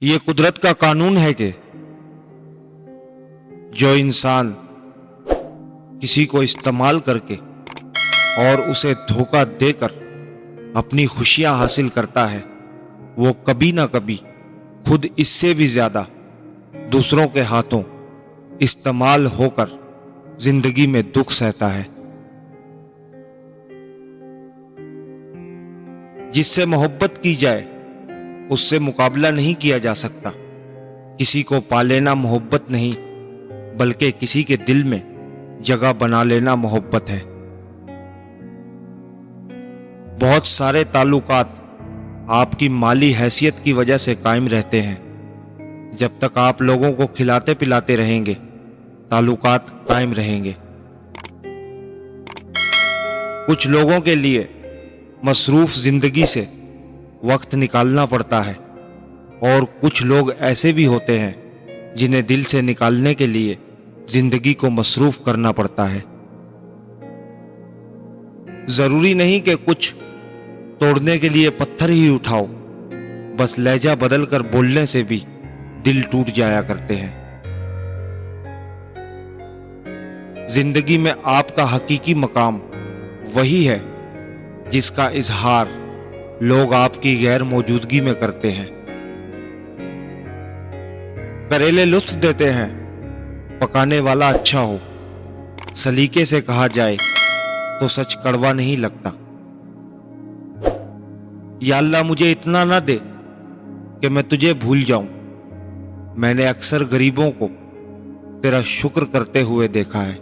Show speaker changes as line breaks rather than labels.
یہ قدرت کا قانون ہے کہ جو انسان کسی کو استعمال کر کے اور اسے دھوکہ دے کر اپنی خوشیاں حاصل کرتا ہے وہ کبھی نہ کبھی خود اس سے بھی زیادہ دوسروں کے ہاتھوں استعمال ہو کر زندگی میں دکھ سہتا ہے۔ جس سے محبت کی جائے اس سے مقابلہ نہیں کیا جا سکتا۔ کسی کو پا لینا محبت نہیں بلکہ کسی کے دل میں جگہ بنا لینا محبت ہے۔ بہت سارے تعلقات آپ کی مالی حیثیت کی وجہ سے قائم رہتے ہیں۔ جب تک آپ لوگوں کو کھلاتے پلاتے رہیں گے تعلقات قائم رہیں گے۔ کچھ لوگوں کے لیے مصروف زندگی سے وقت نکالنا پڑتا ہے اور کچھ لوگ ایسے بھی ہوتے ہیں جنہیں دل سے نکالنے کے لیے زندگی کو مصروف کرنا پڑتا ہے۔ ضروری نہیں کہ کچھ توڑنے کے لیے پتھر ہی اٹھاؤ، بس لہجہ بدل کر بولنے سے بھی دل ٹوٹ جایا کرتے ہیں۔ زندگی میں آپ کا حقیقی مقام وہی ہے جس کا اظہار لوگ آپ کی غیر موجودگی میں کرتے ہیں۔ کریلے لطف دیتے ہیں، پکانے والا اچھا ہو، سلیقے سے کہا جائے تو سچ کڑوا نہیں لگتا۔ یا اللہ مجھے اتنا نہ دے کہ میں تجھے بھول جاؤں۔ میں نے اکثر غریبوں کو تیرا شکر کرتے ہوئے دیکھا ہے۔